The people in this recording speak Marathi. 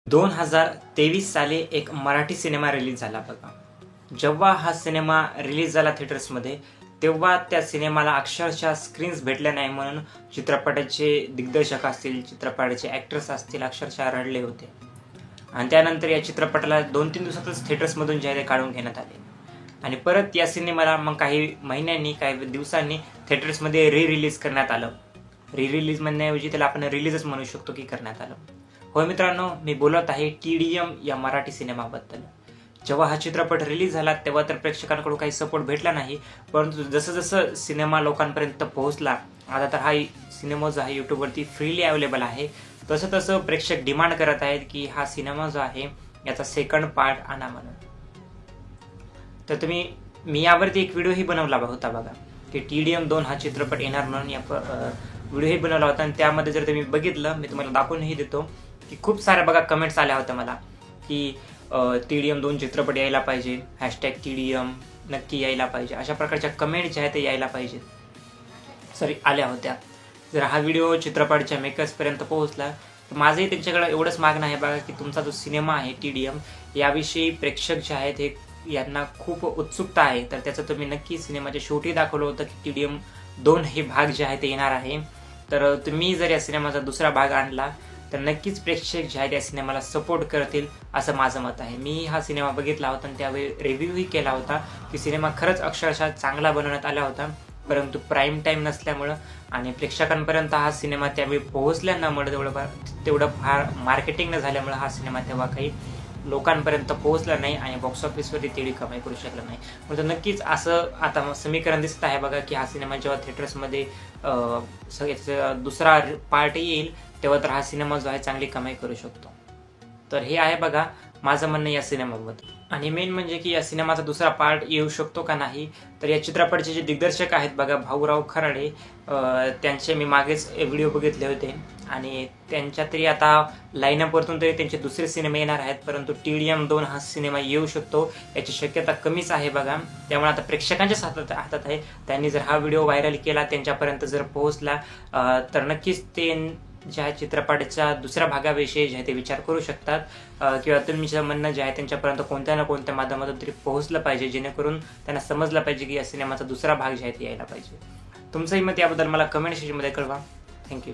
2023 साली एक मराठी सिनेमा रिलीज झाला बघा। जेव्हा हा सिनेमा रिलीज झाला थिएटर्समध्ये तेव्हा त्या सिनेमाला अक्षरशः स्क्रीन्स भेटल्या नाही म्हणून चित्रपटाचे दिग्दर्शक असतील, चित्रपटाचे ॲक्टर्स असतील अक्षरशः रडले होते। आणि त्यानंतर या चित्रपटाला 2-3 दिवसातच थिएटर्समधून जे आहे ते काढून घेण्यात आले आणि परत या सिनेमाला मग काही महिन्यांनी काही दिवसांनी थिएटर्समध्ये रिलीज करण्यात आलं। रिलीज म्हणण्याऐवजी त्याला आपण रिलीजच म्हणू शकतो की करण्यात आलं। होय मित्रांनो, मी बोलत आहे TDM या मराठी सिनेमाबद्दल। जेव्हा हा चित्रपट रिलीज झाला तेव्हा तर प्रेक्षकांकडून काही सपोर्ट भेटला नाही, परंतु जसं जसं सिनेमा लोकांपर्यंत पोहोचला, आता तर हा सिनेमा जो आहे यूट्यूबवरती फ्रीली अवेलेबल आहे, तसं तसं प्रेक्षक डिमांड करत आहेत की हा सिनेमा जो आहे याचा सेकंड पार्ट आणा म्हणून। तर मी यावरती एक व्हिडिओही बनवला होता बघा की TDM 2 हा चित्रपट येणार म्हणून या व्हिडिओही बनवला होता आणि त्यामध्ये जर तुम्ही बघितलं, मी तुम्हाला दाखवूनही देतो की खूप साऱ्या बघा कमेंट्स आल्या होत्या मला की TDM 2 चित्रपट यायला पाहिजे, #TDM नक्की यायला पाहिजे, अशा प्रकारच्या कमेंट ज्या आहेत ते यायला पाहिजेत आल्या होत्या। जर हा व्हिडिओ चित्रपटाच्या मेकर्सपर्यंत पोहोचला तर माझंही त्यांच्याकडे एवढंच मागणं आहे बघा की तुमचा जो सिनेमा आहे TDM याविषयी प्रेक्षक जे आहेत हे यांना खूप उत्सुकता आहे, तर त्याचं तुम्ही नक्की सिनेमाच्या शेवटी दाखवलं होतं की TDM 2 हे भाग जे आहे ते येणार आहे। तर तुम्ही जर या सिनेमाचा दुसरा भाग आणला तर नक्कीच प्रेक्षक जे आहेत या सिनेमाला सपोर्ट करतील असं माझं मत आहे। मी हा सिनेमा बघितला होता आणि त्यावेळी रिव्ह्यूही केला होता की सिनेमा खरंच अक्षरशः चांगला बनवण्यात आला होता, परंतु प्राईम टाईम नसल्यामुळं आणि प्रेक्षकांपर्यंत हा सिनेमा त्यावेळी पोहोचल्या नमुळे तेवढं फार मार्केटिंग न झाल्यामुळे हा सिनेमा तेव्हा काही लोकांपर्यंत पोहोचला नाही आणि बॉक्स ऑफिसवरती तेवढी कमाई करू शकला नाही। म्हणजे नक्कीच असं आता समीकरण दिसत आहे बघा की हा सिनेमा जेव्हा थिएटर्समध्ये दुसरा पार्ट येईल तेव्हा तर हा सिनेमा जो आहे चांगली कमाई करू शकतो। तर हे आहे बघा माझं म्हणणं या सिनेमाबद्दल। आणि मेन म्हणजे की या सिनेमाचा दुसरा पार्ट येऊ शकतो का नाही, तर या चित्रपटाचे जे दिग्दर्शक आहेत बघा भाऊराव खराडे, त्यांचे मी मागेच व्हिडिओ बघितले होते आणि त्यांच्या तरी आता लाईनअपवरतून तरी त्यांचे दुसरे सिनेमे येणार आहेत, परंतु TDM 2 हा सिनेमा येऊ शकतो याची शक्यता कमीच आहे बघा। त्यामुळे आता प्रेक्षकांच्याच हातात आहे, त्यांनी जर हा व्हिडिओ व्हायरल केला, त्यांच्यापर्यंत जर पोहोचला तर नक्कीच ते ज्या चित्रपटाच्या दुसऱ्या भागाविषयी जे आहे ते विचार करू शकतात किंवा तुमचं म्हणणं जे आहे त्यांच्यापर्यंत कोणत्या ना कोणत्या माध्यमातून तरी पोहोचलं पाहिजे, जेणेकरून त्यांना समजलं पाहिजे की या सिनेमाचा दुसरा भाग जे आहे ते यायला पाहिजे। तुमचंही मत याबद्दल मला कमेंट सेक्शनमध्ये कळवा। थँक्यू।